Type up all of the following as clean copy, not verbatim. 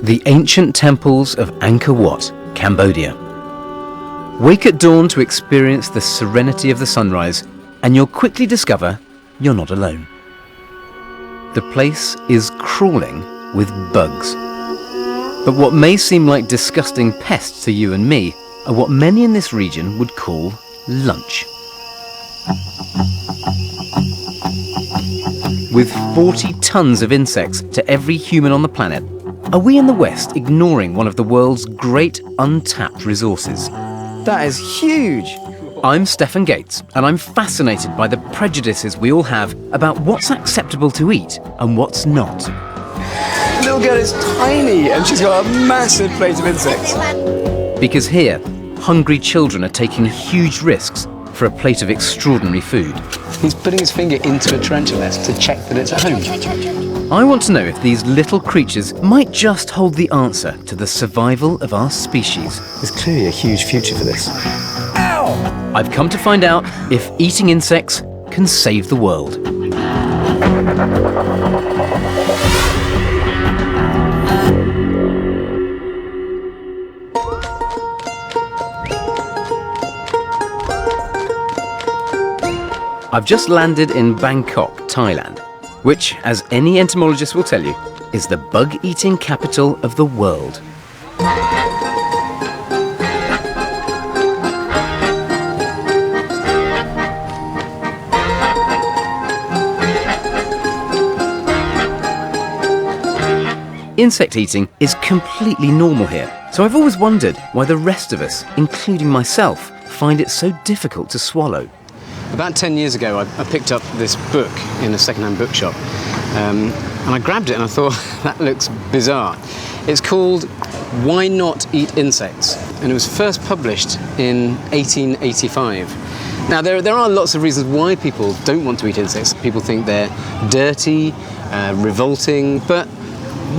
The ancient temples of Angkor Wat, Cambodia. Wake at dawn to experience the serenity of the sunrise, and you'll quickly discover you're not alone. The place is crawling with bugs. But what may seem like disgusting pests to you and me are what many in this region would call lunch. With 40 tons of insects to every human on the planet, are we in the West ignoring one of the world's great untapped resources? That is huge! I'm Stefan Gates, and I'm fascinated by the prejudices we all have about what's acceptable to eat and what's not. The little girl is tiny and she's got a massive plate of insects. Because here, hungry children are taking huge risks for a plate of extraordinary food. He's putting his finger into a tarantula nest to check that it's at home. I want to know if these little creatures might just hold the answer to the survival of our species. There's clearly a huge future for this. Ow! I've come to find out if eating insects can save the world. I've just landed in Bangkok, Thailand, which, as any entomologist will tell you, is the bug-eating capital of the world. Insect eating is completely normal here, so I've always wondered why the rest of us, including myself, find it so difficult to swallow. About 10 years ago, I picked up this book in a second-hand bookshop, and I grabbed it and I thought, that looks bizarre. It's called Why Not Eat Insects? And it was first published in 1885. Now, there are lots of reasons why people don't want to eat insects. People think they're dirty, revolting, but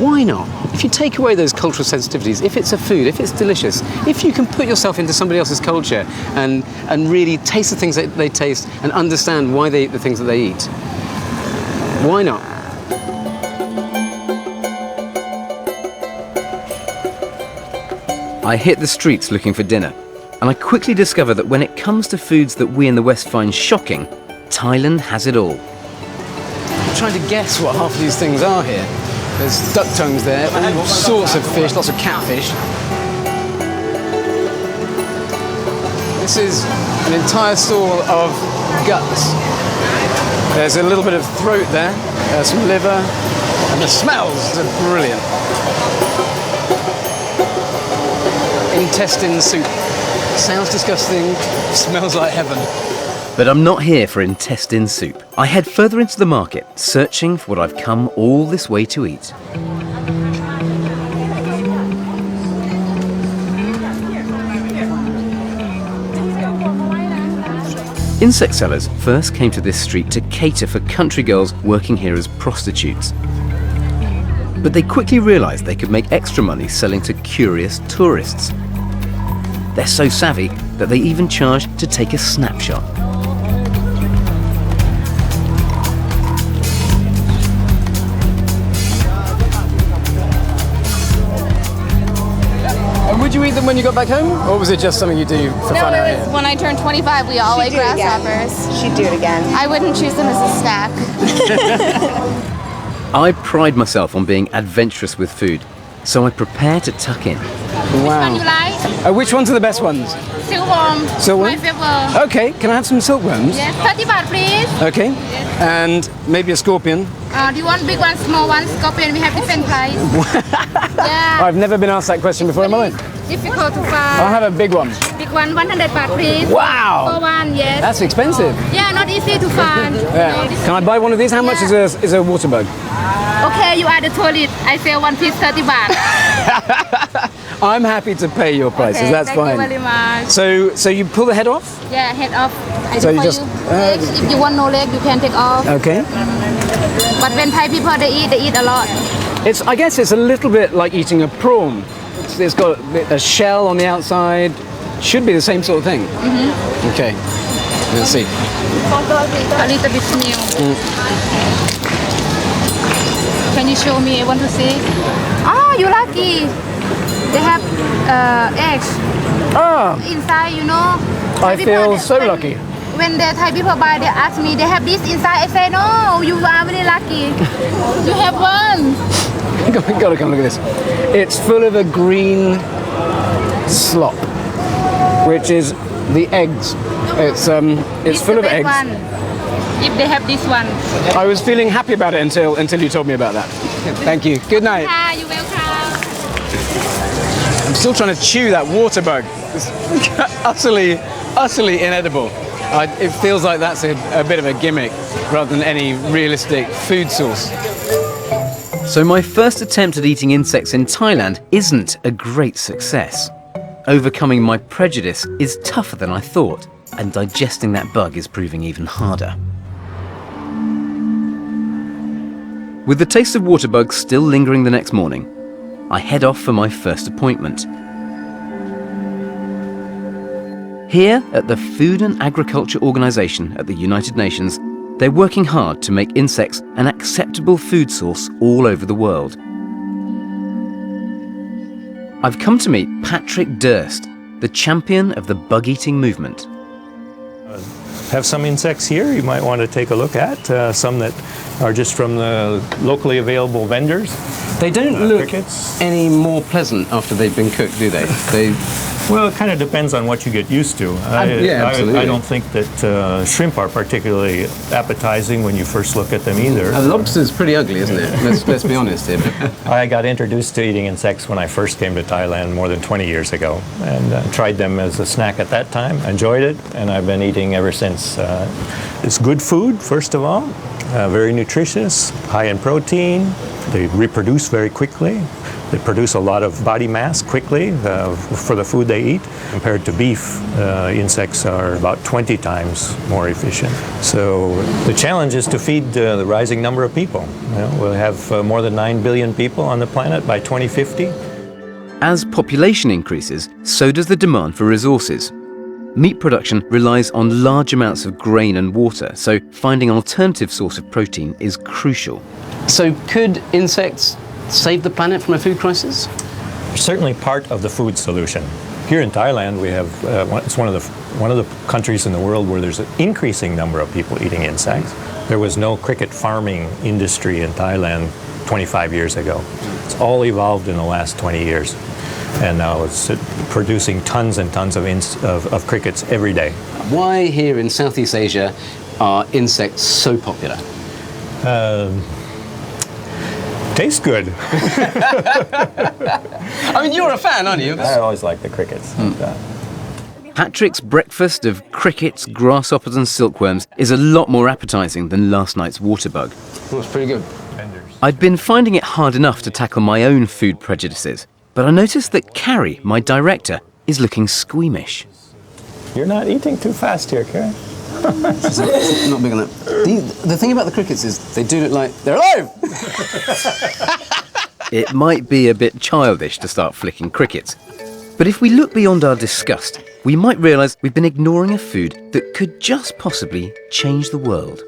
why not? If you take away those cultural sensitivities, if it's a food, if it's delicious, if you can put yourself into somebody else's culture and really taste the things that they taste and understand why they eat the things that they eat, why not? I hit the streets looking for dinner, and I quickly discover that when it comes to foods that we in the West find shocking, Thailand has it all. I'm trying to guess what half of these things are here. There's duck tongues there, all sorts of fish, lots of catfish. This is an entire stall of guts. There's a little bit of throat there, there's some liver, and the smells are brilliant. Intestine soup. Sounds disgusting, smells like heaven. But I'm not here for intestine soup. I head further into the market, searching for what I've come all this way to eat. Insect sellers first came to this street to cater for country girls working here as prostitutes. But they quickly realised they could make extra money selling to curious tourists. They're so savvy that they even charge to take a snapshot. Would you eat them when you got back home, or was it just something you do for fun out here? When I turned 25, we all ate grasshoppers. She'd do it again. I wouldn't choose them as a snack. I pride myself on being adventurous with food, so I prepare to tuck in. Wow. Which one you like? Which ones are the best ones? Silkworm. Silkworm? My favorite. Okay, can I have some silkworms? Yes, 30 baht, please. Okay, and maybe a scorpion. Do you want big one, small one? Scorpion, we have different price. Yeah. I've never been asked that question before in my life. Difficult to I'll find. have a big one. Big one, 100 baht, please. Wow! For one, yes. That's expensive. Yeah, not easy to find. Yeah. Can I buy one of these? How much is a water bug? Okay, you are the toilet. I sell one piece 30 baht. I'm happy to pay your prices. Okay, That's thank fine. you very much. So you pull the head off? Yeah, head off. I So do you for just- you. Legs, if you want no leg, you can take off. Okay. But when Thai people they eat a lot. I guess it's a little bit like eating a prawn. It's got a shell on the outside. Should be the same sort of thing. Mm-hmm. Okay. Let's see. A little bit new. Can you show me? I want to see. Oh, you lucky. They have eggs inside, you know. I Thai feel people, so lucky. When the Thai people buy, they ask me, they have this inside. I say, no, you are very lucky. You have one. Gotta come look at this. It's full of a green slop, which is the eggs. It's This full of the best eggs. one. If they have this one. I was feeling happy about it until you told me about that. Thank you. Good night. Ah, you welcome. I'm still trying to chew that water bug. It's utterly inedible. It feels like that's a bit of a gimmick rather than any realistic food source. So my first attempt at eating insects in Thailand isn't a great success. Overcoming my prejudice is tougher than I thought, and digesting that bug is proving even harder. With the taste of water bugs still lingering the next morning, I head off for my first appointment. Here at the Food and Agriculture Organization at the United Nations, they're working hard to make insects an acceptable food source all over the world. I've come to meet Patrick Durst, the champion of the bug-eating movement. Have some insects here you might want to take a look at, some that are just from the locally available vendors. They don't look crickets. any more pleasant after they've been cooked, do they? Well, it kind of depends on what you get used to. Absolutely. I don't think that shrimp are particularly appetizing when you first look at them either. A lobster's pretty ugly, isn't it? Let's be honest here. I got introduced to eating insects when I first came to Thailand more than 20 years ago, and tried them as a snack at that time, enjoyed it, and I've been eating ever since. It's good food, first of all, very nutritious, high in protein, they reproduce very quickly. They produce a lot of body mass quickly for the food they eat. Compared to beef, insects are about 20 times more efficient. So the challenge is to feed the rising number of people. You know, we'll have more than 9 billion people on the planet by 2050. As population increases, so does the demand for resources. Meat production relies on large amounts of grain and water, so finding an alternative source of protein is crucial. So could insects save the planet from a food crisis? Certainly part of the food solution. Here in Thailand, we have it's one of the countries in the world where there's an increasing number of people eating insects. There was no cricket farming industry in Thailand 25 years ago. It's all evolved in the last 20 years, and now it's producing tons and tons of crickets every day. Why here in Southeast Asia are insects so popular? Tastes good. I mean, you're a fan, aren't you? I always like the crickets. Patrick's breakfast of crickets, grasshoppers and silkworms is a lot more appetizing than last night's water bug. Well, it's pretty good. I'd been finding it hard enough to tackle my own food prejudices, but I noticed that Carrie, my director, is looking squeamish. You're not eating too fast here, Karen. It's not big enough. The thing about the crickets is they do look like they're alive! It might be a bit childish to start flicking crickets, but if we look beyond our disgust, we might realise we've been ignoring a food that could just possibly change the world.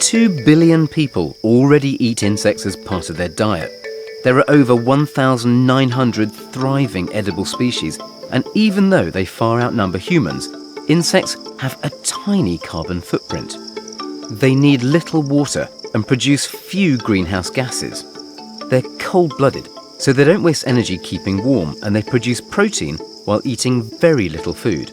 2 billion people already eat insects as part of their diet. There are over 1,900 thriving edible species, and even though they far outnumber humans, insects have a tiny carbon footprint. They need little water and produce few greenhouse gases. They're cold-blooded, so they don't waste energy keeping warm, and they produce protein while eating very little food.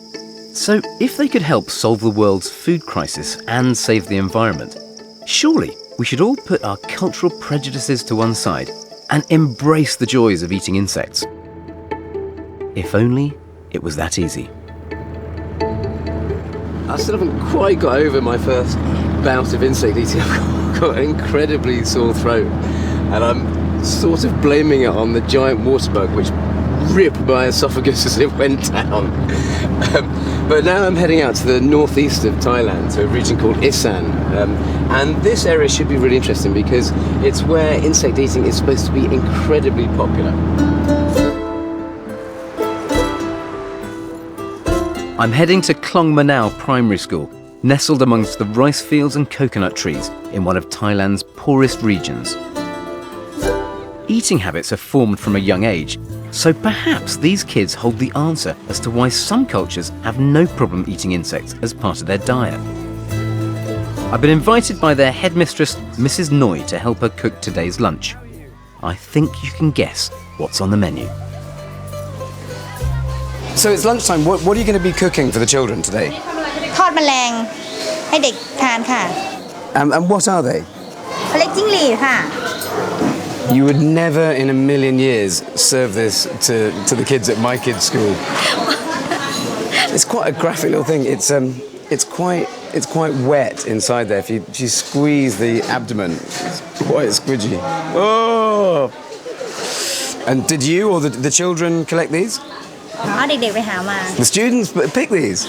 So if they could help solve the world's food crisis and save the environment, surely we should all put our cultural prejudices to one side and embrace the joys of eating insects. If only it was that easy. I still haven't quite got over my first bout of insect eating. I've got an incredibly sore throat, and I'm sort of blaming it on the giant water bug which ripped my esophagus as it went down. But now I'm heading out to the northeast of Thailand, to a region called Isan, and this area should be really interesting because it's where insect eating is supposed to be incredibly popular. I'm heading to Klong Manau Primary School, nestled amongst the rice fields and coconut trees in one of Thailand's poorest regions. Eating habits are formed from a young age, so perhaps these kids hold the answer as to why some cultures have no problem eating insects as part of their diet. I've been invited by their headmistress, Mrs. Noy, to help her cook today's lunch. I think you can guess what's on the menu. So it's lunchtime. What are you going to be cooking for the children today? ทอดแมลงให้เด็กทานค่ะ And what are they? เล็กจิ้งหรีดค่ะ You would never in a million years serve this to the kids at my kids' school. It's quite a graphic little thing. It's quite wet inside there. If you squeeze the abdomen, it's quite squidgy. Oh! And did you or the children collect these? เอาเด็กๆไปหามา The students pick these?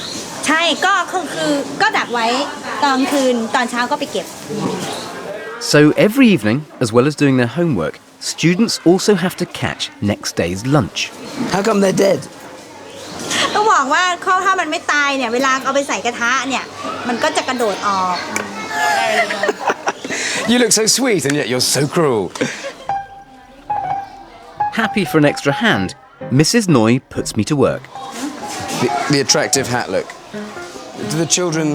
ใช่ก็ดักไว้ตอนคืนตอนเช้าก็ไปเก็บ So every evening, as well as doing their homework, students also have to catch next day's lunch. How come they're dead? ต้องบอกว่าถ้ามันไม่ตายเนี่ยเวลาเอาไปใส่กระทะเนี่ยมันก็จะกระโดดออก You look so sweet and yet you're so cruel. Happy for an extra hand, Mrs. Noy puts me to work. The attractive hat look. Do the children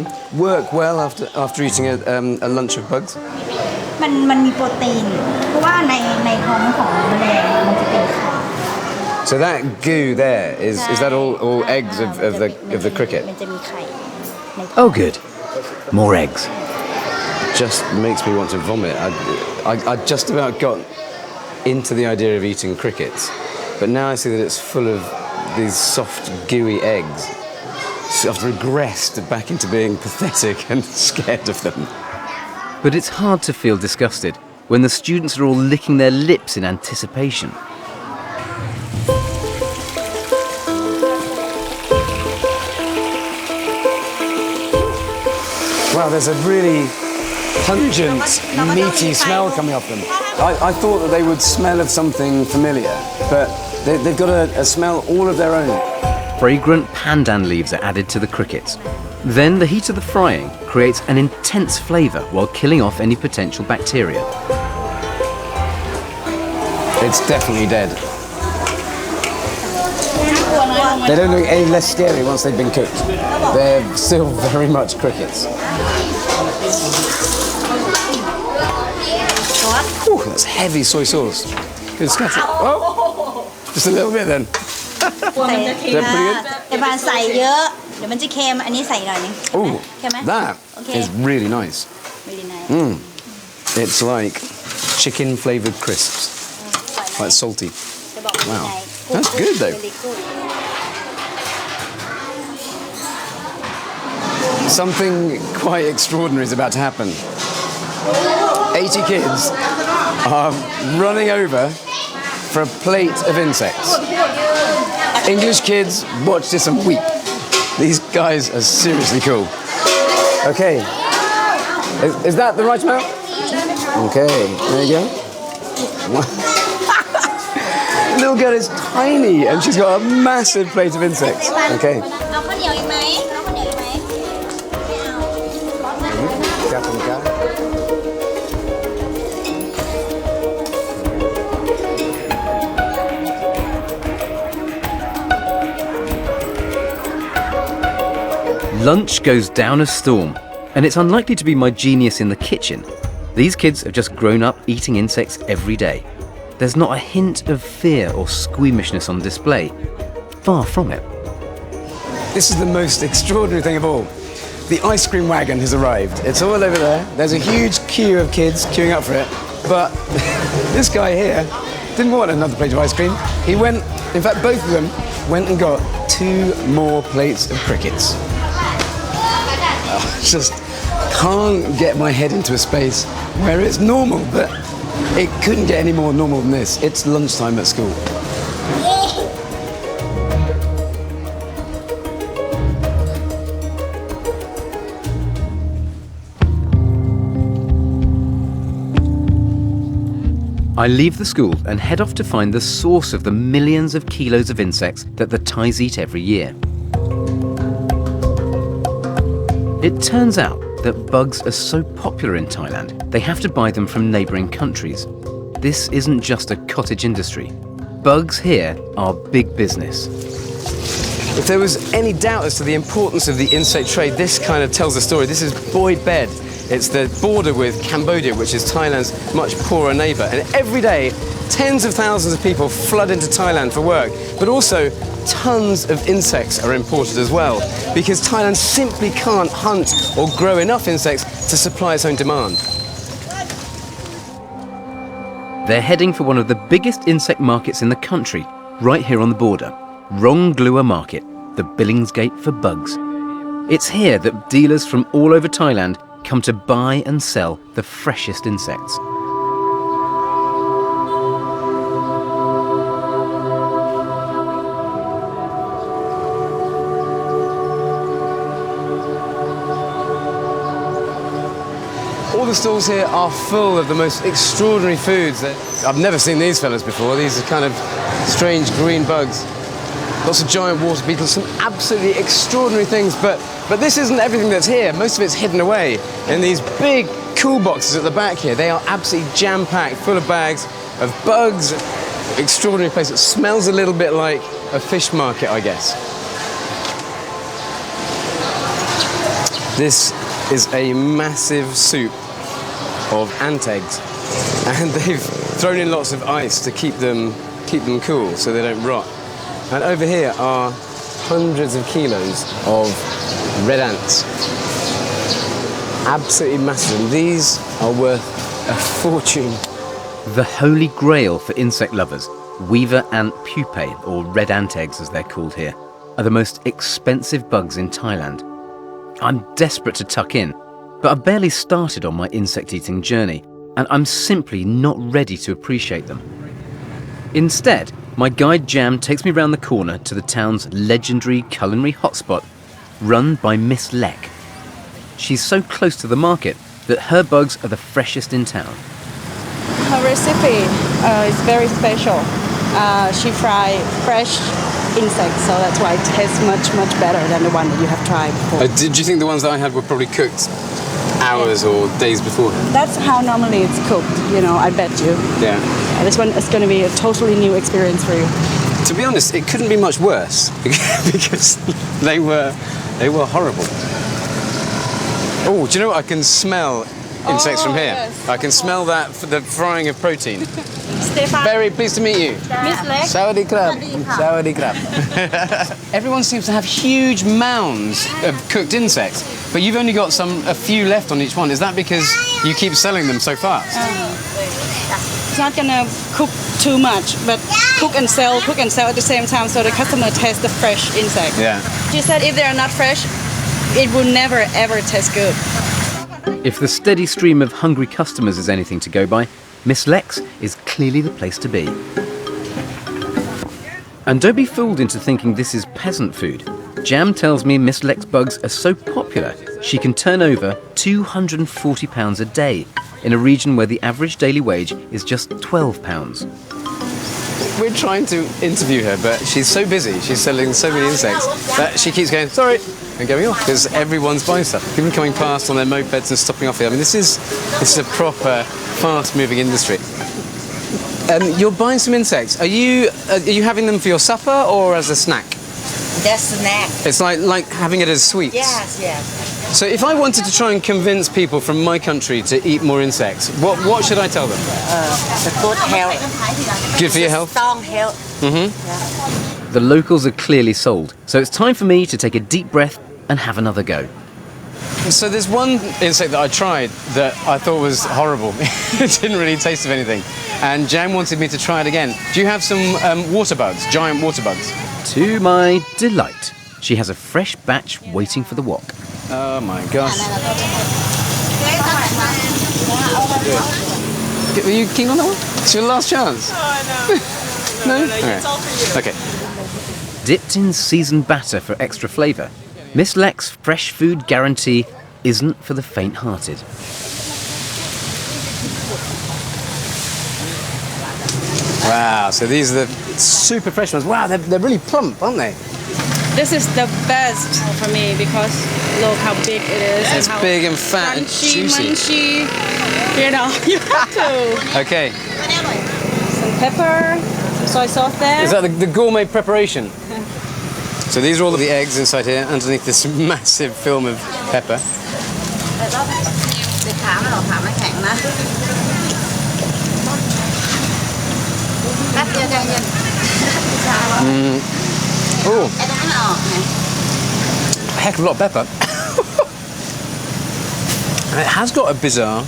work well after eating a lunch of bugs? มันมีโปรตีนเพราะว่าในท้องของแมลงมันจะเป็นไข่ So that goo there is that all eggs of the cricket? มันจะมีไข่ Oh good, more eggs. Just makes me want to vomit. I just about got into the idea of eating crickets, but now I see that it's full of these soft, gooey eggs. So I've regressed back into being pathetic and scared of them. But it's hard to feel disgusted when the students are all licking their lips in anticipation. Wow, there's a really pungent, meaty smell coming off them. I thought that they would smell of something familiar, but they've got a smell all of their own. Fragrant pandan leaves are added to the crickets. Then the heat of the frying creates an intense flavour while killing off any potential bacteria. It's definitely dead. They don't look any less scary once they've been cooked. They're still very much crickets. Ooh, that's heavy soy sauce. Good stuff. Oh, just a little bit then. Is that pretty good? แต่บานใส่เยอะเดี๋ยวมันจะเค็มอันนี้ใส่หน่อยนึง Oh, เค็มไหม that Okay. is really nice. really nice It's like chicken flavoured crisps, quite salty. จะบอกว่า Wow. ไง That's good though. Really good. Something quite extraordinary is about to happen. 80 kids are running over for a plate of insects. English kids, watch this and weep. These guys are seriously cool. Okay. Is that the right amount? Okay, there you go. The little girl is tiny and she's got a massive plate of insects. Okay. เอาข้าวเหนียวอีกไหมเอาข้าวเหนียวอีกไหมไม่เอา Captain Guy. Lunch goes down a storm, and it's unlikely to be my genius in the kitchen. These kids have just grown up eating insects every day. There's not a hint of fear or squeamishness on display. Far from it. This is the most extraordinary thing of all. The ice cream wagon has arrived. It's all over there. There's a huge queue of kids queuing up for it. But this guy here didn't want another plate of ice cream. He went, in fact, both of them went and got 2 more plates of crickets. I just can't get my head into a space where it's normal, but it couldn't get any more normal than this. It's lunchtime at school. I leave the school and head off to find the source of the millions of kilos of insects that the Thais eat every year. It turns out that bugs are so popular in Thailand, they have to buy them from neighbouring countries. this isn't just a cottage industry. Bugs here are big business. If there was any doubt as to the importance of the insect trade, this kind of tells the story. This is Boyd Bed. It's the border with Cambodia, which is Thailand's much poorer neighbour. And every day, tens of thousands of people flood into Thailand for work. But also, tons of insects are imported as well, because Thailand simply can't hunt or grow enough insects to supply its own demand. They're heading for one of the biggest insect markets in the country, right here on the border, Ronglua Market, the Billingsgate for bugs. It's here that dealers from all over Thailand come to buy and sell the freshest insects. All the stalls here are full of the most extraordinary foods. I've never seen these fellas before. These are kind of strange green bugs. Lots of giant water beetles, some absolutely extraordinary things, but this isn't everything that's here. Most of it's hidden away in these big cool boxes at the back here. They are absolutely jam-packed, full of bags of bugs. Extraordinary place. It smells a little bit like a fish market, I guess. This is a massive soup of ant eggs, and they've thrown in lots of ice to keep them cool so they don't rot. And over here are hundreds of kilos of red ants. Absolutely massive. And these are worth a fortune. The holy grail for insect lovers, weaver ant pupae, or red ant eggs as they're called here, are the most expensive bugs in Thailand. I'm desperate to tuck in, but I've barely started on my insect-eating journey, and I'm simply not ready to appreciate them. Instead, my guide Jam takes me round the corner to the town's legendary culinary hotspot, run by Miss Lek. She's so close to the market that her bugs are the freshest in town. Her recipe is very special. She fries fresh insects, so that's why it tastes much better than the one that you have tried before. Did you think the ones that I had were probably cooked hours or days before? That's how normally it's cooked, I bet you. Yeah. This one is going to be a totally new experience for you. To be honest, it couldn't be much worse because they were horrible. Oh, do you know what? I can smell insects from here. Yes. I can smell that for the frying of protein. Stefan. Very pleased to meet you. Miss Lek. Sawadee krab. Sawadee krab. Everyone seems to have huge mounds of cooked insects, but you've only got a few left on each one. Is that because you keep selling them so fast? It's not going to cook too much, but cook and sell at the same time, so the customer tastes the fresh insect. Yeah. She said if they're not fresh, it will never ever taste good. If the steady stream of hungry customers is anything to go by, Miss Lek's is clearly the place to be. And don't be fooled into thinking this is peasant food. Jam tells me Miss Lek's bugs are so popular, she can turn over £240 a day in a region where the average daily wage is just £12. We're trying to interview her, but she's so busy, she's selling so many insects, that she keeps going, sorry, and going off, because everyone's buying stuff. People coming past on their mopeds and stopping off here. I mean, this is a proper, fast-moving industry. You're buying some insects. Are you having them for your supper or as a snack? That's snack. It's like having it as sweets? Yes. So if I wanted to try and convince people from my country to eat more insects, what should I tell them? The good health. Good for your health? Strong health. Mm-hmm. The locals are clearly sold, so it's time for me to take a deep breath and have another go. So there's one insect that I tried that I thought was horrible. It didn't really taste of anything. And Jam wanted me to try it again. Do you have some water bugs, giant water bugs? To my delight, she has a fresh batch waiting for the wok. Oh my gosh. Are you keen on that one? It's your last chance. No? It's all for you. Okay. Dipped in seasoned batter for extra flavour, Miss Lek's fresh food guarantee isn't for the faint-hearted. Wow, so these are the super fresh ones. Wow, they're really plump, aren't they? This is the best for me because look how big it is. It's and how big and fat crunchy, and juicy. Munchy. You have to. Okay. Some pepper, some soy sauce there. Is that the gourmet preparation? So these are all of the eggs inside here, underneath this massive film of pepper. Oh, a heck of a lot of pepper. And it has got a bizarre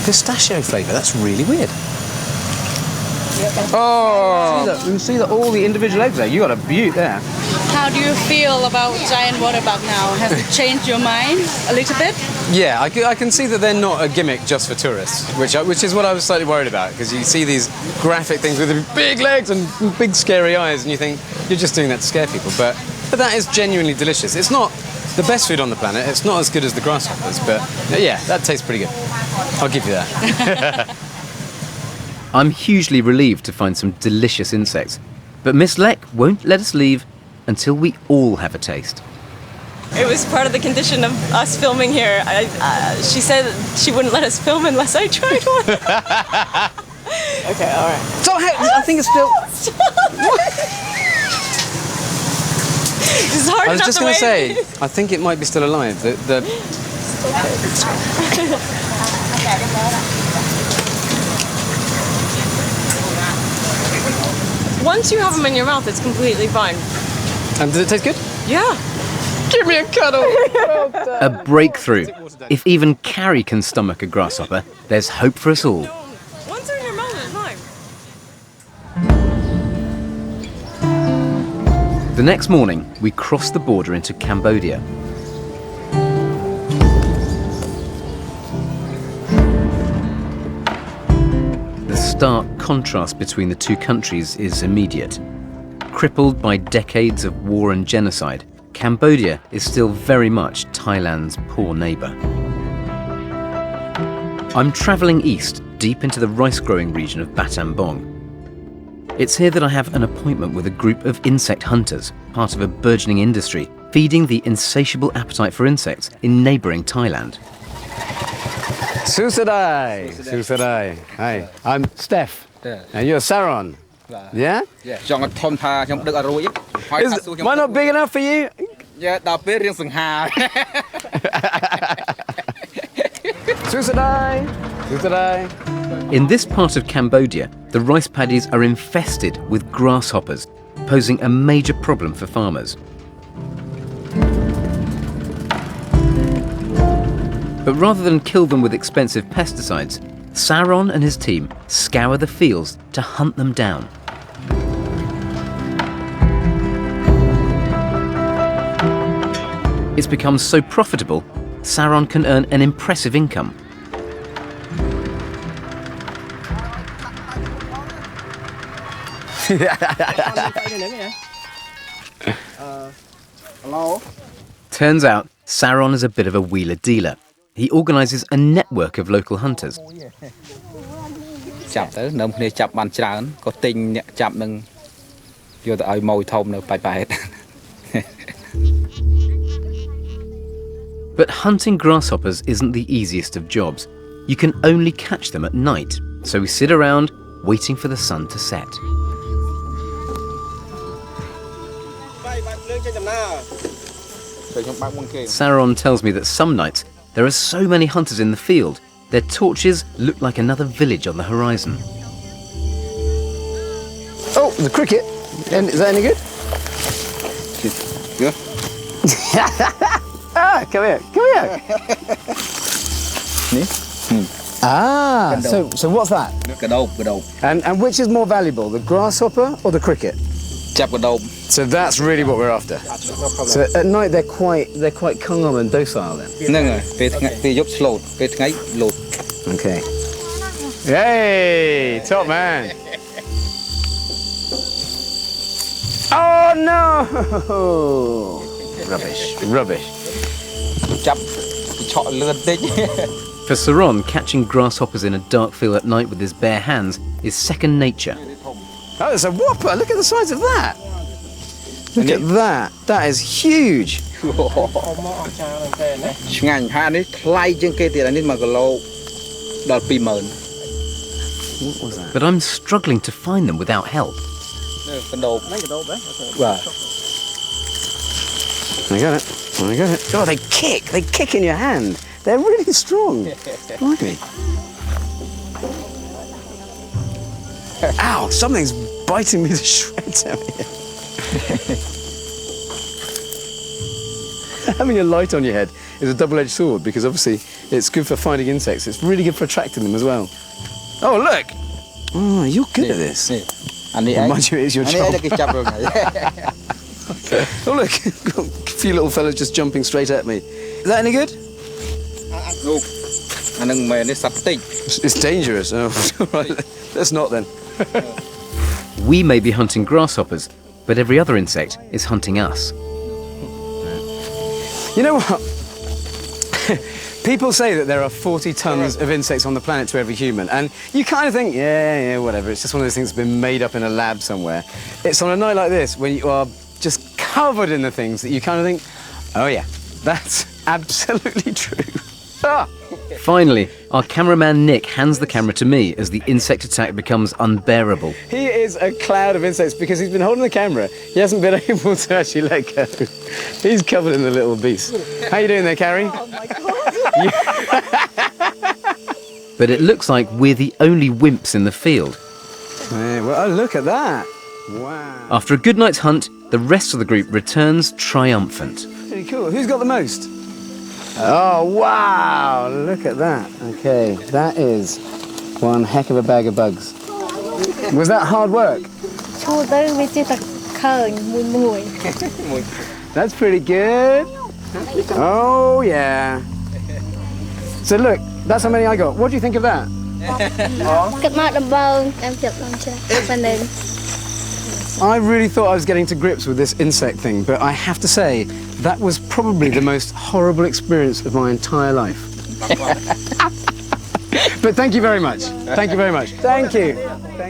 pistachio flavour. That's really weird. Oh, you can see that all the individual eggs there. You got a beaut there. How do you feel about giant water bug now? Has it changed your mind a little bit? Yeah, I can see that they're not a gimmick just for tourists, which is what I was slightly worried about, because you see these graphic things with big legs and big scary eyes, and you think you're just doing that to scare people. But that is genuinely delicious. It's not the best food on the planet. It's not as good as the grasshoppers, but yeah, that tastes pretty good. I'll give you that. I'm hugely relieved to find some delicious insects, but Miss Leck won't let us leave until we all have a taste. It was part of the condition of us filming here. She said she wouldn't let us film unless I tried one. Okay, all right. So I think it's still... It's hard I was enough just to going to wait. say, I think it might be still alive. Once you have them in your mouth, it's completely fine. And does it taste good? Yeah. Give me a cuddle! A breakthrough. If even Carrie can stomach a grasshopper, there's hope for us all. Once they're in your mouth, it's fine. The next morning, we crossed the border into Cambodia. The stark contrast between the two countries is immediate. Crippled by decades of war and genocide, Cambodia is still very much Thailand's poor neighbour. I'm travelling east, deep into the rice-growing region of Battambang. It's here that I have an appointment with a group of insect hunters, part of a burgeoning industry, feeding the insatiable appetite for insects in neighbouring Thailand. Susadai. Susadai. Hi, I'm Steph. And you're Saron. Yeah? Why not big enough for you? Susadai. Susadai. In this part of Cambodia, the rice paddies are infested with grasshoppers, posing a major problem for farmers. But rather than kill them with expensive pesticides, Saron and his team scour the fields to hunt them down. It's become so profitable, Saron can earn an impressive income. Turns out, Saron is a bit of a wheeler dealer. He organises a network of local hunters. But hunting grasshoppers isn't the easiest of jobs. You can only catch them at night, so we sit around waiting for the sun to set. Saron tells me that some nights there are so many hunters in the field, their torches look like another village on the horizon. Oh, the cricket. And is that any good? Good. Ah, come here, come here. Ah, so what's that? And which is more valuable, the grasshopper or the cricket? So that's really what we're after. So at night they're quite calm and docile then. Okay. Hey, top man. Oh no! Rubbish, rubbish. For Saron, catching grasshoppers in a dark field at night with his bare hands is second nature. Oh, there's a whopper. Look at the size of that. Look at that. That is huge. What was that? but I'm struggling to find them without help. I got it. I got it. Oh, they kick. They kick in your hand. They're really strong. Blimey. Ow, something's biting me to shreds out here. Having a light on your head is a double-edged sword because obviously it's good for finding insects. It's really good for attracting them as well. Oh, look. Oh, you're good at this. Well, mind you, it is your job. Oh, look. Got a few little fellas just jumping straight at me. Is that any good? It's dangerous. Oh, all right. Let's not then. We may be hunting grasshoppers, but every other insect is hunting us. You know what? People say that there are 40 tons of insects on the planet to every human, and you kind of think, yeah, whatever, it's just one of those things that's been made up in a lab somewhere. It's on a night like this when you are just covered in the things that you kind of think, oh yeah, that's absolutely true. Ah! Finally, our cameraman Nick hands the camera to me as the insect attack becomes unbearable. He is a cloud of insects because he's been holding the camera. He hasn't been able to actually let go. He's covered in the little beast. How you doing there, Carrie? Oh my God. But it looks like we're the only wimps in the field. Yeah, well, oh, look at that. Wow. After a good night's hunt, the rest of the group returns triumphant. Pretty cool. Who's got the most? Oh, wow. Look at that. Okay, that is one heck of a bag of bugs. Was that hard work? That's pretty good. Oh, yeah. So look, that's how many I got. What do you think of that? I really thought I was getting to grips with this insect thing, but I have to say, that was probably the most horrible experience of my entire life. But thank you very much. Thank you very much. Thank you.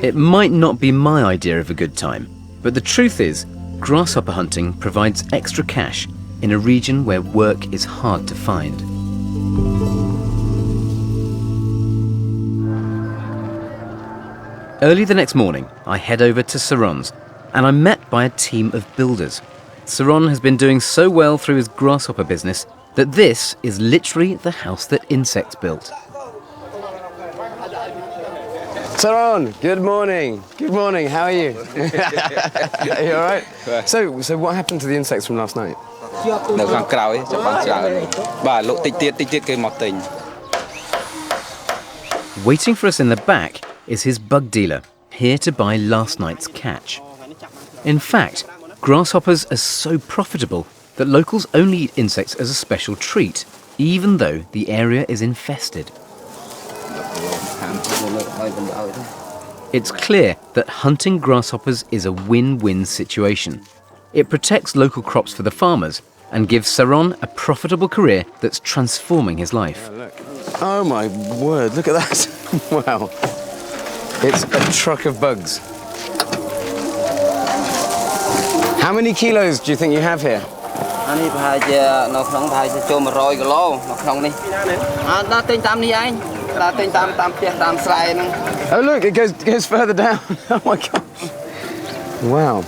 It might not be my idea of a good time, but the truth is, grasshopper hunting provides extra cash in a region where work is hard to find. Early the next morning, I head over to Saron's, and I'm met by a team of builders. Saron has been doing so well through his grasshopper business that this is literally the house that insects built. Saron, good morning. Good morning. How are you? Are you all right? So what happened to the insects from last night? Waiting for us in the back is his bug dealer, here to buy last night's catch. In fact, grasshoppers are so profitable that locals only eat insects as a special treat, even though the area is infested. It's clear that hunting grasshoppers is a win-win situation. It protects local crops for the farmers and gives Saron a profitable career that's transforming his life. Oh my word, look at that. Wow. It's a truck of bugs. How many kilos do you think you have here? Oh look, it goes further down. Oh my gosh. Wow.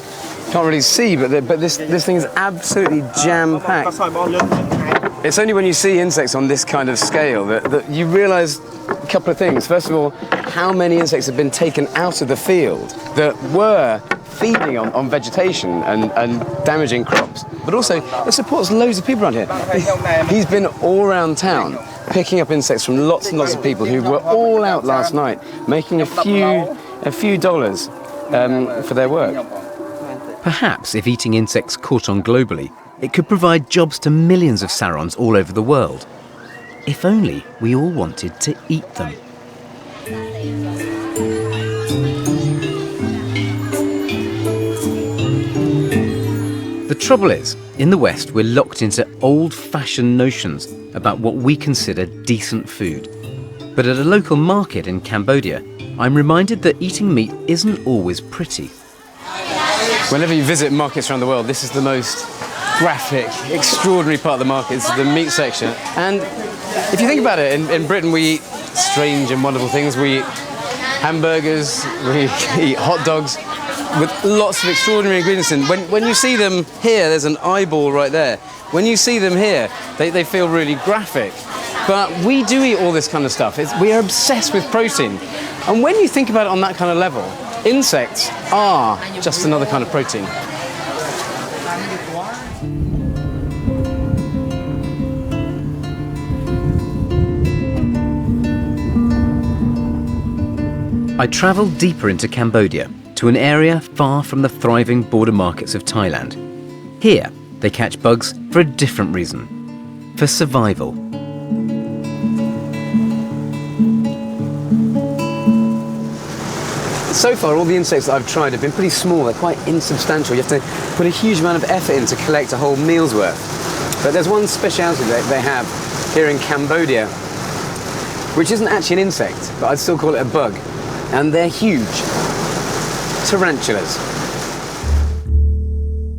Can't really see, but this thing is absolutely jam-packed. It's only when you see insects on this kind of scale that you realise a couple of things. First of all, how many insects have been taken out of the field that were feeding on vegetation and damaging crops. But also, it supports loads of people around here. He's been all around town picking up insects from lots and lots of people who were all out last night, making a few dollars for their work. Perhaps if eating insects caught on globally, it could provide jobs to millions of Sarons all over the world. If only we all wanted to eat them. The trouble is, in the West, we're locked into old-fashioned notions about what we consider decent food. But at a local market in Cambodia, I'm reminded that eating meat isn't always pretty. Whenever you visit markets around the world, this is the most graphic, extraordinary part of the market. It's the meat section. And if you think about it, in Britain we eat strange and wonderful things. We eat hamburgers, we eat hot dogs with lots of extraordinary ingredients in. When you see them here, there's an eyeball right there. When you see them here, they feel really graphic. But we do eat all this kind of stuff. We are obsessed with protein. And when you think about it on that kind of level, insects are just another kind of protein. I travelled deeper into Cambodia, to an area far from the thriving border markets of Thailand. Here, they catch bugs for a different reason, for survival. So far, all the insects that I've tried have been pretty small. They're quite insubstantial. You have to put a huge amount of effort in to collect a whole meal's worth. But there's one speciality that they have here in Cambodia, which isn't actually an insect, but I'd still call it a bug. And they're huge. Tarantulas.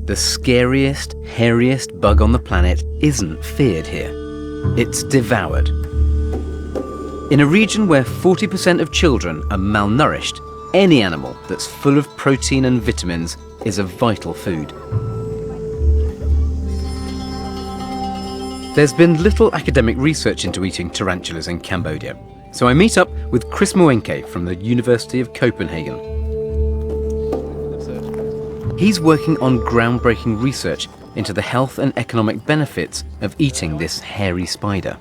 The scariest, hairiest bug on the planet isn't feared here. It's devoured. In a region where 40% of children are malnourished, any animal that's full of protein and vitamins is a vital food. There's been little academic research into eating tarantulas in Cambodia, so I meet up with Chris Moenke from the University of Copenhagen. He's working on groundbreaking research into the health and economic benefits of eating this hairy spider.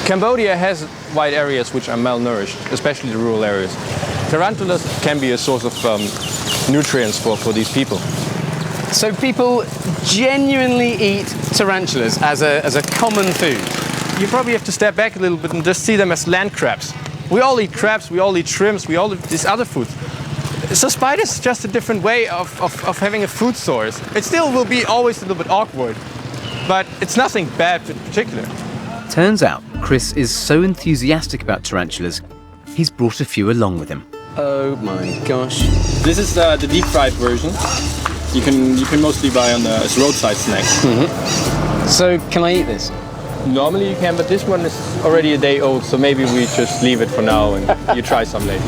Cambodia has wide areas which are malnourished, especially the rural areas. Tarantulas can be a source of nutrients for these people. So people genuinely eat tarantulas as a common food. You probably have to step back a little bit and just see them as land crabs. We all eat crabs, we all eat shrimps, we all eat these other foods. So spiders is just a different way of having a food source. It still will be always a little bit awkward, but it's nothing bad in particular. Turns out Chris is so enthusiastic about tarantulas, he's brought a few along with him. Oh my gosh. This is the deep fried version. You can mostly buy on as roadside snack. Mm-hmm. So can I eat this? Normally you can, but this one is already a day old, so maybe we just leave it for now and you try some later.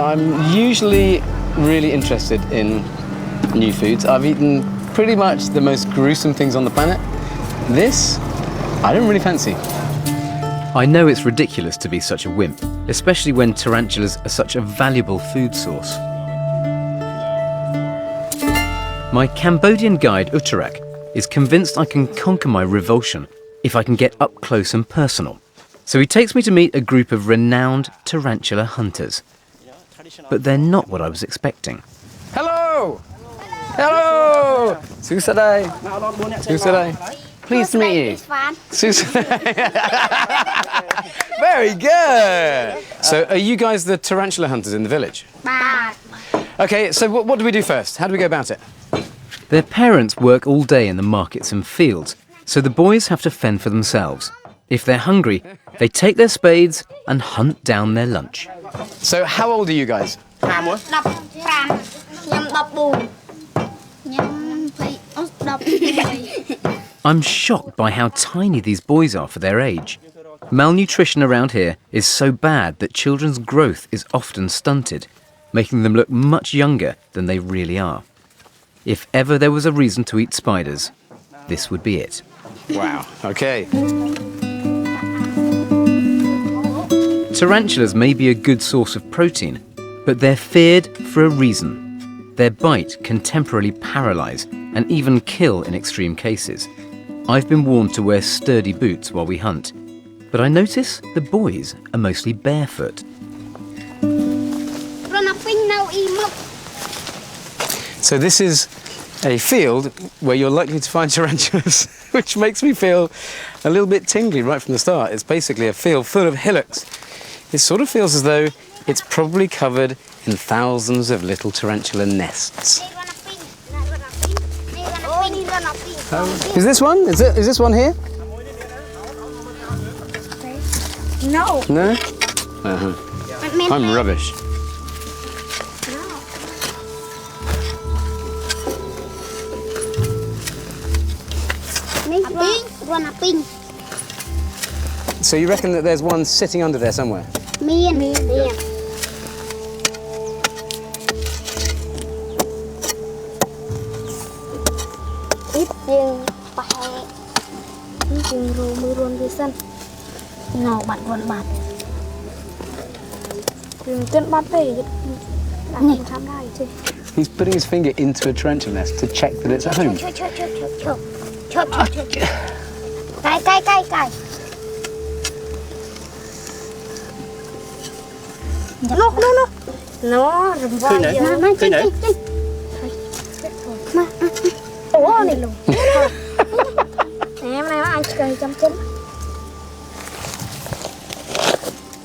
I'm usually really interested in new foods. I've eaten pretty much the most gruesome things on the planet. This, I don't really fancy. I know it's ridiculous to be such a wimp, especially when tarantulas are such a valuable food source. My Cambodian guide Uttarak is convinced I can conquer my revulsion if I can get up close and personal. So he takes me to meet a group of renowned tarantula hunters. But they're not what I was expecting. Hello! Hello! Susadai. Susadai. Pleased to meet you. Susadai. Very good! So are you guys the tarantula hunters in the village? Okay, so what do we do first? How do we go about it? Their parents work all day in the markets and fields, so the boys have to fend for themselves. If they're hungry, they take their spades and hunt down their lunch. So how old are you guys? I'm shocked by how tiny these boys are for their age. Malnutrition around here is so bad that children's growth is often stunted, making them look much younger than they really are. If ever there was a reason to eat spiders, this would be it. Wow, okay. Tarantulas may be a good source of protein, but they're feared for a reason. Their bite can temporarily paralyse and even kill in extreme cases. I've been warned to wear sturdy boots while we hunt, but I notice the boys are mostly barefoot. So this is a field where you're likely to find tarantulas, which makes me feel a little bit tingly right from the start. It's basically a field full of hillocks. It sort of feels as though it's probably covered in thousands of little tarantula nests. Is this one? Is this one here? No. No? Uh-huh. I'm rubbish. So you reckon that there's one sitting under there somewhere? មាន He's putting his finger into a tarantula nest to check that it's at home. នោះ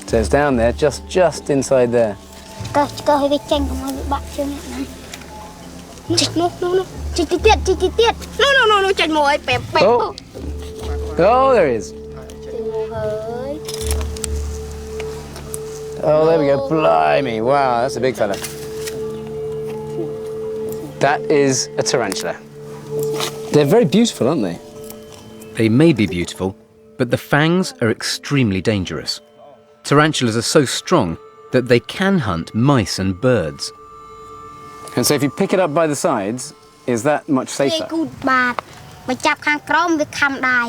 So it's down there, just inside there. កោះឲ្យវាចេញកុំឲ្យវាបាក់ជើងអ្នកណាជីកនោះជីកទៀតជីកទៀតនោះចេញមកឲ្យពេប Oh, there he is. ចេញមកហើយ Oh, there we go. Blimey. Wow, that's a big fella. That is a tarantula. They're very beautiful, aren't they? They may be beautiful, but the fangs are extremely dangerous. Tarantulas are so strong that they can hunt mice and birds. And so if you pick it up by the sides, is that much គេ safer? គូតបាទបើចាប់ខាងក្រោមវាខំដៃ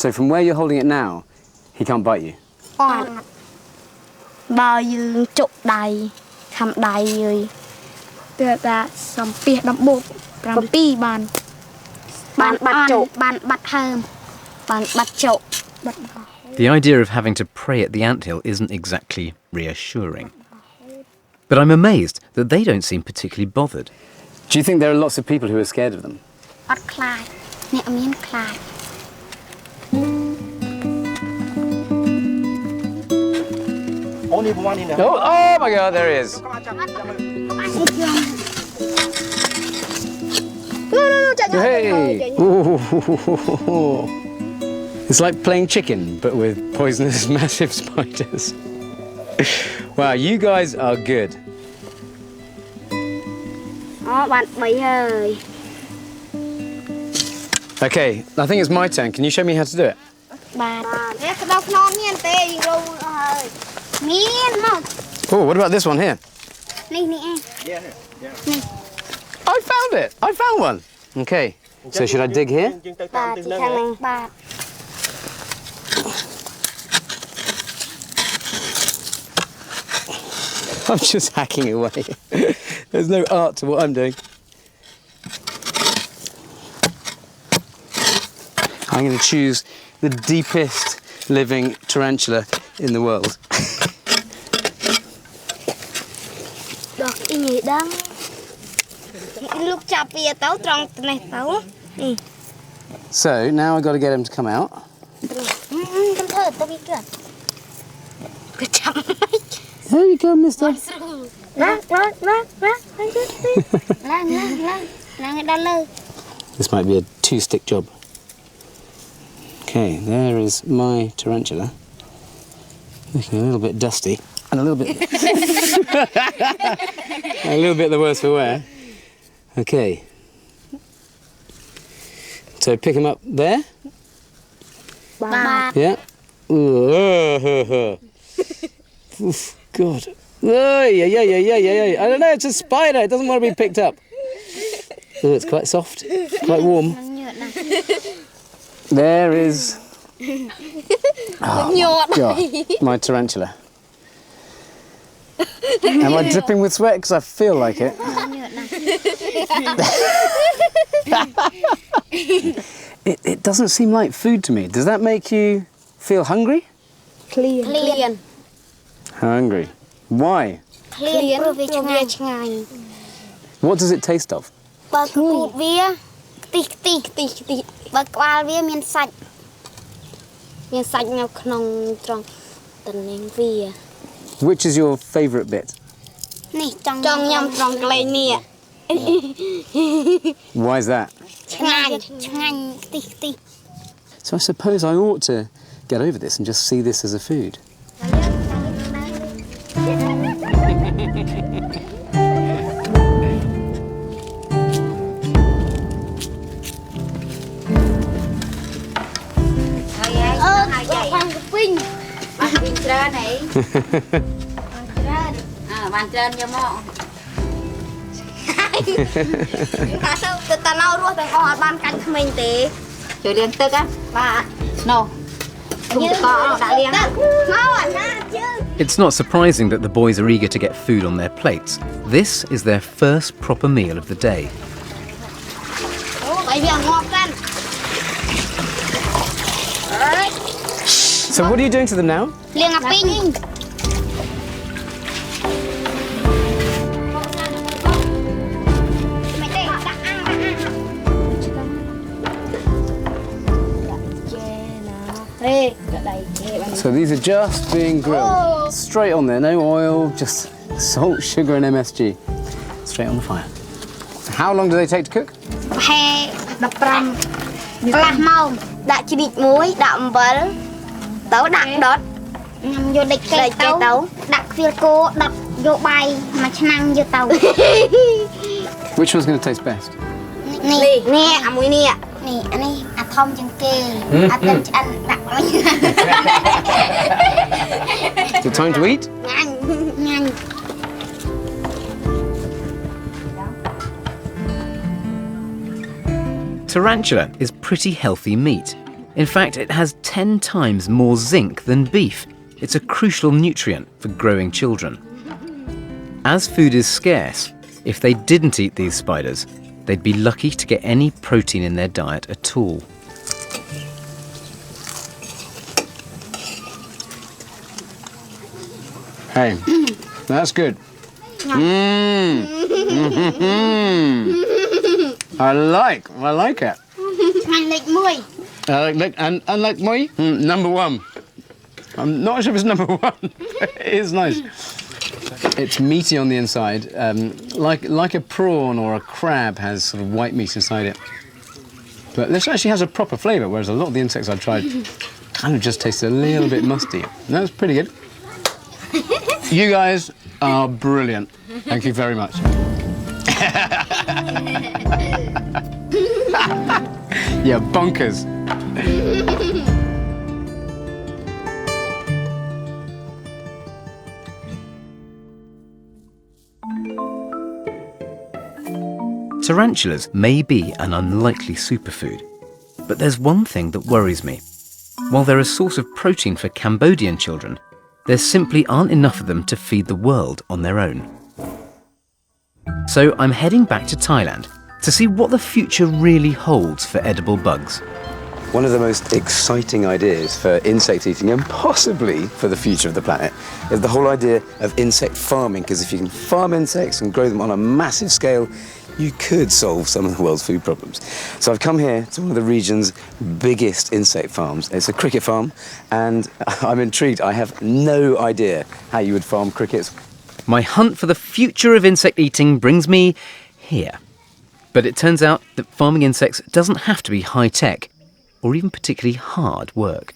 So from where you're holding it now, he can't bite you? អត់បើយើងជក់ដៃខំដៃហើយទើបថាសំពីដំបូក7បានបាត់ជក់បានបាត់ហើមបានបាត់ជក់បាត់ The idea of having to pray at the anthill isn't exactly reassuring. But I'm amazed that they don't seem particularly bothered. Do you think there are lots of people who are scared of them? អត់ខ្លាចអ្នកមានខ្លាច Only one in the Oh my God, there he is. Hey! Ooh. It's like playing chicken, but with poisonous, massive spiders. Wow, you guys are good. អូបាន3ហើយ Okay, I think it's my turn. Can you show me how to do it? បាទនេះក្តៅខ្នងមានទេយូរហើយមានមក Oh, what about this one here? នេះឯង I found it. I found one. Okay. So should I dig here? បាទទីខាងហ្នឹងបាទ I'm just hacking away. There's no art to what I'm doing. I'm going to choose the deepest living tarantula in the world. ដល់អ៊ីញដឹងលោកចាប់វាទៅត្រង់នេះទៅ So now I've got to get him to come out. ខ្ញុំធ្វើទៅវាកើតវាចាប់ There you go, mister. ឡើងដល់លើ This might be a two-stick job. Okay, there is my tarantula. Looking a little bit dusty and a little bit the worse for wear. Okay. So pick him up there.បាទ Yeah. Ooh, oof, God. Oh, yeah. I don't know, it's a spider. It doesn't want to be picked up. Oh, it's quite soft, quite warm. There is God, my tarantula. Am I dripping with sweat? Because I feel like it. It doesn't seem like food to me. Does that make you feel hungry? ឃ្លាន Hungry. Why? ឃ្លានព្រោះវាឆ្ងាញ់ What does it taste of? បើគូតវាខ្ទិះបើក្បាលវាមានសាច់នៅក្នុងត្រង់តំណែងវា Which is your favourite bit? នេះចង់ញ៉ាំត្រង់កន្លែងនេះ Why is that? ឆ្ងាញ់ខ្ទិះ So I suppose I ought to get over this and just see this as a food. It's not surprising that the boys are eager to get food on their plates. This is their first proper meal of the day. So what are you doing to them now? So these are just being grilled. Straight on there, no oil, just salt, sugar and MSG. Straight on the fire. How long do they take to cook? Which one's going to taste best? Is it time to eat? Tarantula is pretty healthy meat. In fact, it has 10 times more zinc than beef. It's a crucial nutrient for growing children. As food is scarce, if they didn't eat these spiders, they'd be lucky to get any protein in their diet at all. Hey, that's good. I like it. Like moi? Number one. I'm not sure if it's number one. It is nice. It's meaty on the inside, like a prawn or a crab has sort of white meat inside it. But this actually has a proper flavour, whereas a lot of the insects I've tried kind of just taste a little bit musty. That's pretty good. You guys are brilliant. Thank you very much. Yeah, bonkers. Tarantulas may be an unlikely superfood, but there's one thing that worries me. While they're a source of protein for Cambodian children, there simply aren't enough of them to feed the world on their own. So I'm heading back to Thailand to see what the future really holds for edible bugs. One of the most exciting ideas for insect eating, and possibly for the future of the planet, is the whole idea of insect farming, because if you can farm insects and grow them on a massive scale, you could solve some of the world's food problems. So I've come here to one of the region's biggest insect farms. It's a cricket farm, and I'm intrigued. I have no idea how you would farm crickets. My hunt for the future of insect eating brings me here. But it turns out that farming insects doesn't have to be high-tech or even particularly hard work.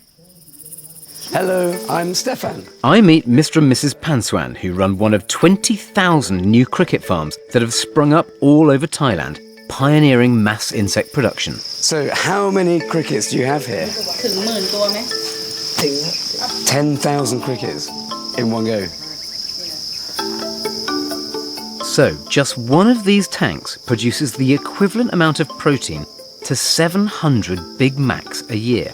Hello, I'm Stefan. I meet Mr. and Mrs. Panswan, who run one of 20,000 new cricket farms that have sprung up all over Thailand, pioneering mass insect production. So how many crickets do you have here? 10,000 crickets in one go. So just one of these tanks produces the equivalent amount of protein to 700 Big Macs a year.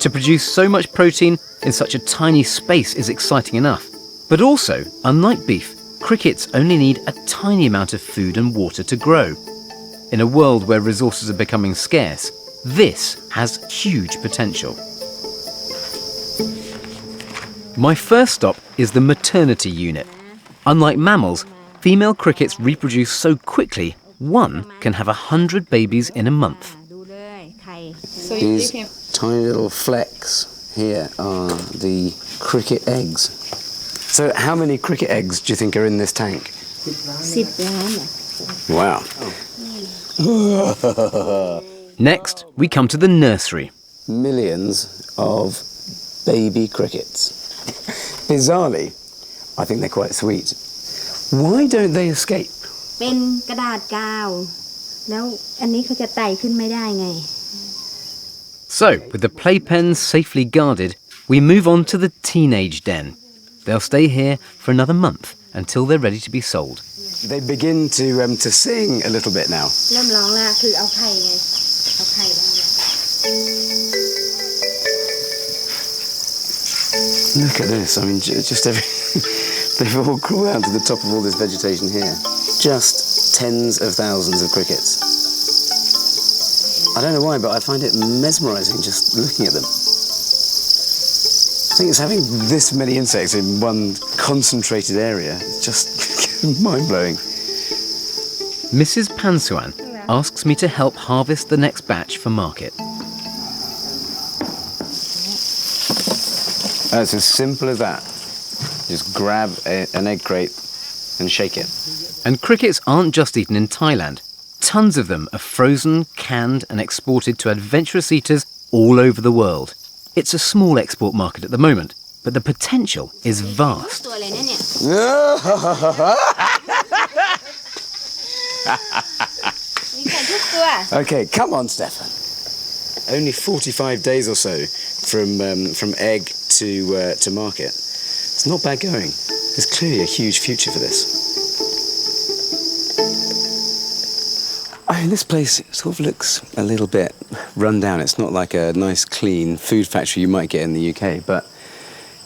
To produce so much protein in such a tiny space is exciting enough. But also, unlike beef, crickets only need a tiny amount of food and water to grow. In a world where resources are becoming scarce, this has huge potential. My first stop is the maternity unit. Unlike mammals, female crickets reproduce so quickly, one can have 100 babies in a month. These tiny little flecks here are the cricket eggs. So how many cricket eggs do you think are in this tank? 10 Wow. Next, we come to the nursery. Millions of baby crickets. Bizarrely, I think they're quite sweet. Why don't they escape? เป็นกระดาษกาวแล้วอันนี้เขาจะไต่ขึ้นไม่ได้ไง So, with the playpens safely guarded, we move on to the teenage den. They'll stay here for another month until they're ready to be sold. They begin to sing a little bit now. Look at this, I mean, just they've all crawled out to the top of all this vegetation here. Just tens of thousands of crickets. I don't know why, but I find it mesmerising just looking at them. I think it's having this many insects in one concentrated area. It's just mind-blowing. Mrs. Pansuan asks me to help harvest the next batch for market. It's as simple as that. Just grab an egg crate and shake it. And crickets aren't just eaten in Thailand. Tons of them are frozen, canned and exported to adventurous eaters all over the world. It's a small export market at the moment, but the potential is vast. Okay, come on, Stefan. Only 45 days or so from egg to market. It's not bad going. There's clearly a huge future for this. I mean, this place sort of looks a little bit run down. It's not like a nice, clean food factory you might get in the UK, but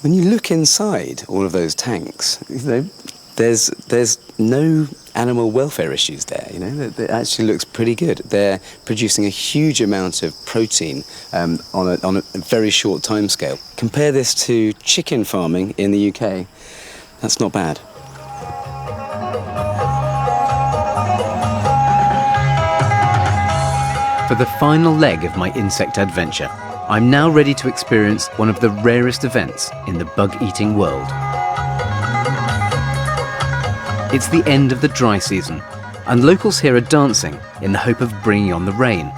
when you look inside all of those tanks, you know, there's no animal welfare issues there. You know, it actually looks pretty good. They're producing a huge amount of protein on a very short time scale. Compare this to chicken farming in the UK. That's not bad. For the final leg of my insect adventure, I'm now ready to experience one of the rarest events in the bug-eating world. It's the end of the dry season, and locals here are dancing in the hope of bringing on the rain.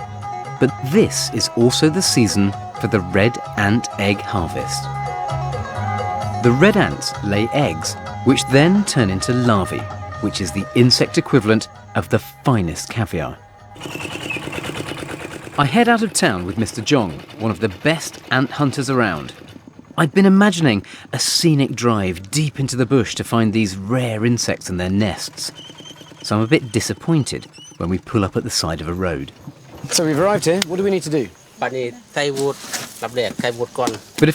But this is also the season for the red ant egg harvest. The red ants lay eggs, which then turn into larvae, which is the insect equivalent of the finest caviar. I head out of town with Mr. Jong, one of the best ant hunters around. I'd been imagining a scenic drive deep into the bush to find these rare insects and their nests. So I'm a bit disappointed when we pull up at the side of a road. So we've arrived here. What do we need to do? But if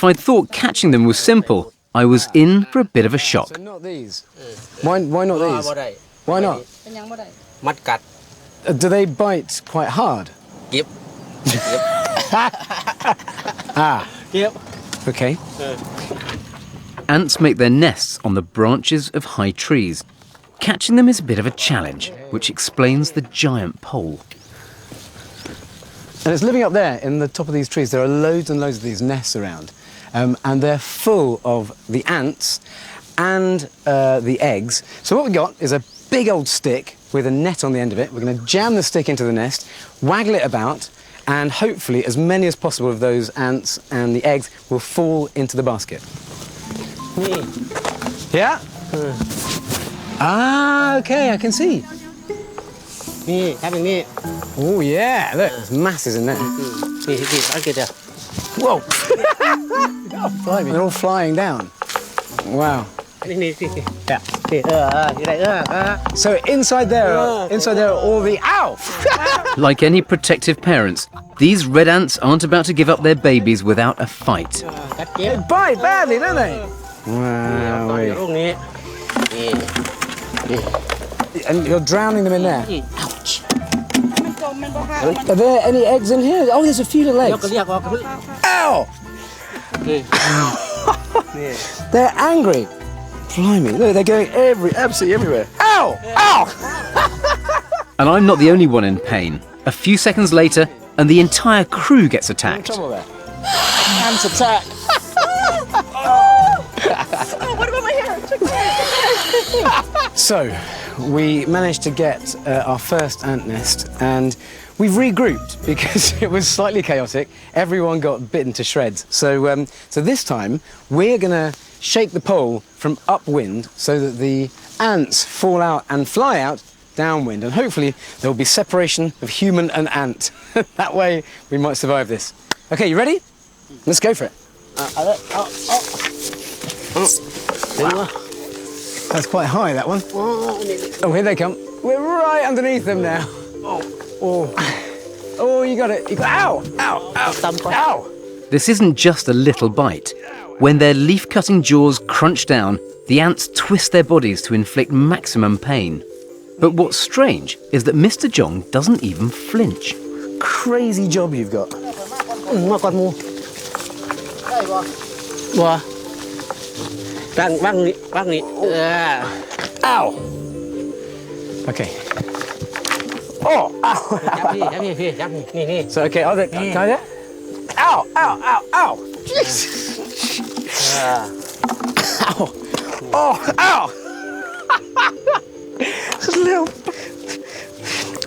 I'd thought catching them was simple, I was in for a bit of a shock. So not these. Why not these? Why not? Do they bite quite hard? Yep. Yep. Okay. Ants make their nests on the branches of high trees. Catching them is a bit of a challenge, which explains the giant pole. And it's living up there in the top of these trees. There are loads and loads of these nests around. And they're full of the ants and the eggs. So what we've got is a big old stick with a net on the end of it. We're going to jam the stick into the nest, waggle it about, and hopefully as many as possible of those ants and the eggs will fall into the basket. Yeah? Ah, okay, I can see. Oh, yeah, look, there's masses in there. Whoa! They're all flying down. Wow. So inside there are all the... Ow! Like any protective parents, these red ants aren't about to give up their babies without a fight. They bite badly, don't they? Wow. And you're drowning them in there. Ouch. Are there any eggs in here? Oh, there's a few little eggs. Ow! They're angry. Blimey, look, they're going absolutely everywhere. Ow! Ow! And I'm not the only one in pain. A few seconds later, and the entire crew gets attacked. Ants attack. What about my hair? So, we managed to get our first ant nest, and we've regrouped because it was slightly chaotic. Everyone got bitten to shreds. So, so this time, we're going to shake the pole from upwind so that the ants fall out and fly out downwind, and hopefully there will be separation of human and ant. That way we might survive this. Okay, you ready? Let's go for it. That's quite high, that one. Oh, here they come. We're right underneath them now. Oh, you got it. You got. Ow! Ow! Ow! Ow! This isn't just a little bite. When their leaf-cutting jaws crunch down, the ants twist their bodies to inflict maximum pain. But what's strange is that Mr. Jong doesn't even flinch. Crazy job you've got. Ow! Okay. Oh! Ow! So, okay, I'll do it. Can I do it? Ow! Ow! Ow! Ow! Jesus! Ow! Oh! Ow! Just a little...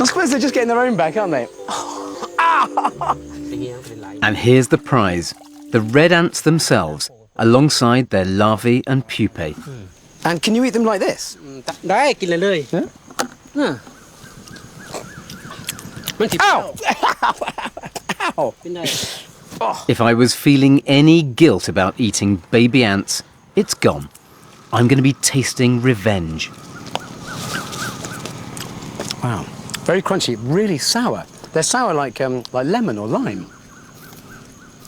I suppose they're just getting their own back, aren't they? Ow! And here's the prize. The red ants themselves, alongside their larvae and pupae. And can you eat them like this? Ow! Ow! Oh. If I was feeling any guilt about eating baby ants, it's gone. I'm going to be tasting revenge. Wow, very crunchy, really sour. They're sour like lemon or lime.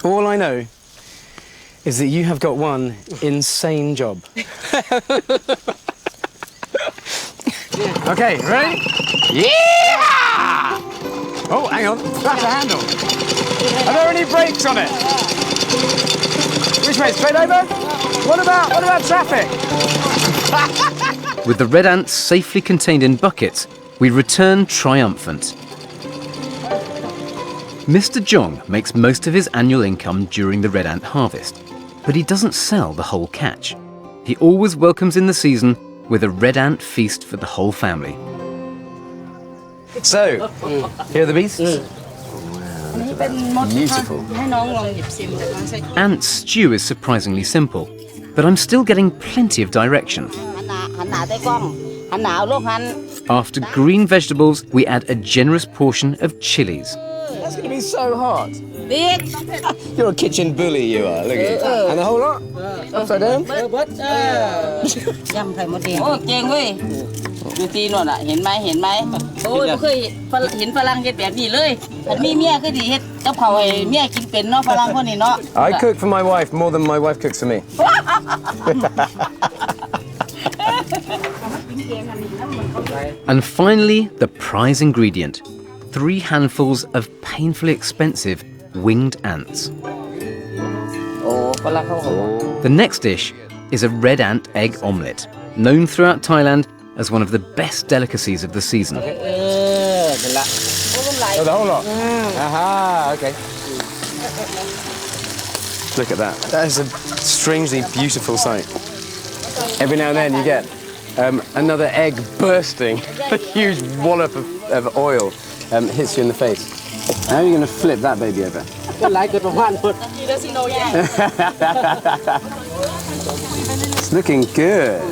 All I know is that you have got one insane job. Okay, ready? Yeah! Oh, hang on, that's a handle. Are there any brakes on it? Which way, straight over? What about traffic? With the red ants safely contained in buckets, we return triumphant. Mr. Jong makes most of his annual income during the red ant harvest, but he doesn't sell the whole catch. He always welcomes in the season with a red ant feast for the whole family. So, here are the beasts. Wow, beautiful. Ant stew is surprisingly simple, but I'm still getting plenty of direction. After green vegetables, we add a generous portion of chilies. That's going to be so hot. You're a kitchen bully, you are. Look at it. And the whole lot? Upside down? I cook for my wife more than my wife cooks for me. And finally, the prize ingredient. 3 handfuls of painfully expensive winged ants. The next dish is a red ant egg omelette, known throughout Thailand as one of the best delicacies of the season. Oh, the whole lot? Aha, okay. Look at that. That is a strangely beautiful sight. Every now and then you get another egg bursting, a huge wallop of oil hits you in the face. How are you going to flip that baby over? He doesn't know yet. It's looking good.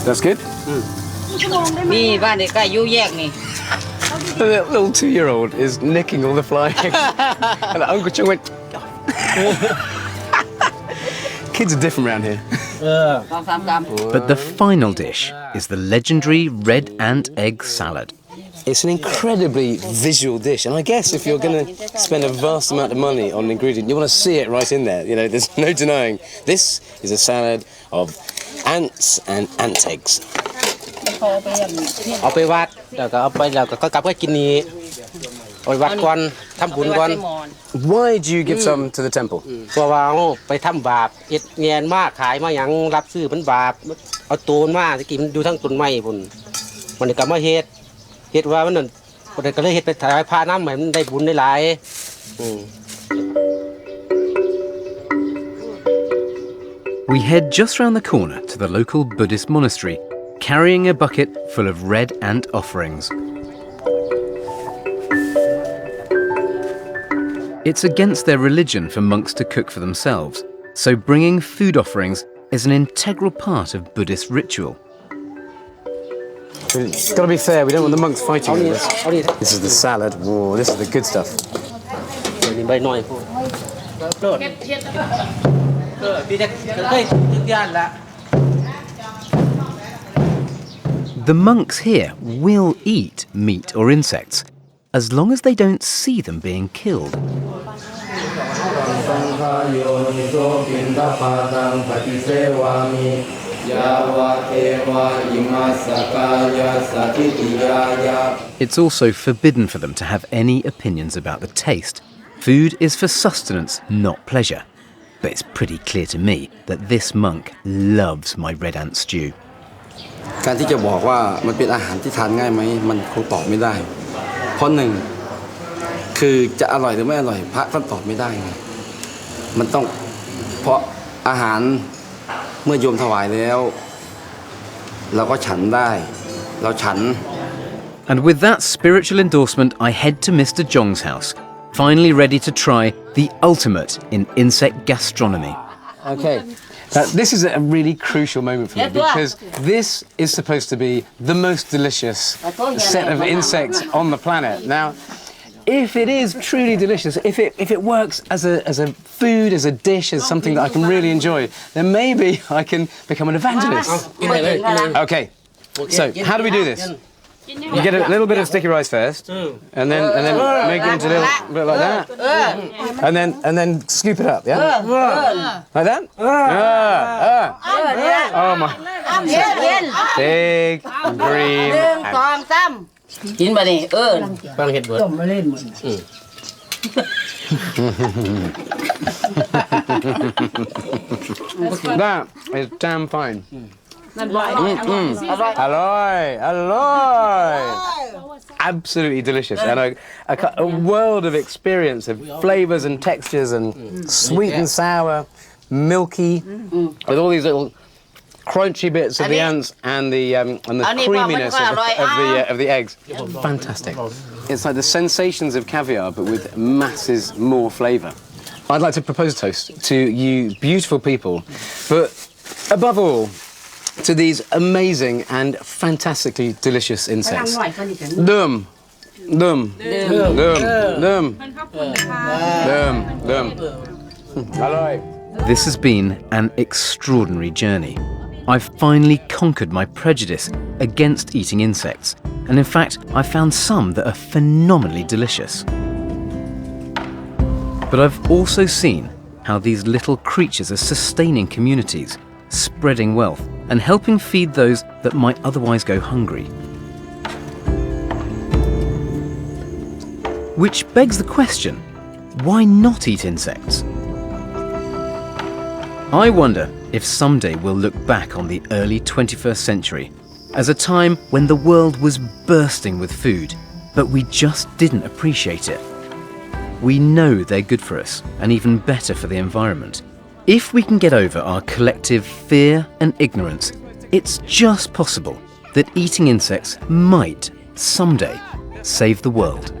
That's good? The little 2-year-old is nicking all the flying. And Uncle Chung went... Kids are different around here. But the final dish is the legendary red ant egg salad. It's an incredibly visual dish, and I guess if you're going to spend a vast amount of money on an ingredient, you want to see it right in there. You know, there's no denying. This is a salad of ants and ant eggs. Why do you give some to the temple? We head just round the corner to the local Buddhist monastery, carrying a bucket full of red ant offerings. It's against their religion for monks to cook for themselves, so bringing food offerings is an integral part of Buddhist ritual. It's got to be fair. We don't want the monks fighting over this. This is the salad. Whoa, this is the good stuff. The monks here will eat meat or insects, as long as they don't see them being killed. It's also forbidden for them to have any opinions about the taste. Food is for sustenance, not pleasure. But it's pretty clear to me that this monk loves my red ant stew. การที่จะบอกว่ามันเป็นอาหารที่ทานง่ายไหมมันคงตอบไม่ได้เพราะหนึ่งคือจะอร่อยหรือไม่อร่อยพระท่านตอบไม่ได้ไงมันต้องเพราะอาหารเมื่อโยมถวายแล้วเราก็ฉันได้เราฉัน And with that spiritual endorsement, I head to Mr. Jong's house, finally ready to try the ultimate in insect gastronomy. Okay. This is a really crucial moment for me because this is supposed to be the most delicious set of insects on the planet. Now, if it is truly delicious, if it works as a food, as a dish, as something that I can really enjoy, then maybe I can become an evangelist. Okay. So, how do we do this? You get a little bit of sticky rice first, and then make it into a little bit like that, and then scoop it up, yeah, like that. Oh my! Big green. That is damn fine. Alloy. Absolutely delicious, and a world of experience of flavors and textures, and sweet and sour, milky, with all these little crunchy bits of the ants and the creaminess of the eggs. Fantastic. It's like the sensations of caviar, but with masses more flavour. I'd like to propose a toast to you beautiful people, but above all, to these amazing and fantastically delicious insects. Dum. This has been an extraordinary journey. I've finally conquered my prejudice against eating insects, and in fact, I've found some that are phenomenally delicious. But I've also seen how these little creatures are sustaining communities, spreading wealth, and helping feed those that might otherwise go hungry. Which begs the question, why not eat insects? I wonder if someday we'll look back on the early 21st century as a time when the world was bursting with food, but we just didn't appreciate it. We know they're good for us and even better for the environment. If we can get over our collective fear and ignorance, it's just possible that eating insects might, someday, save the world.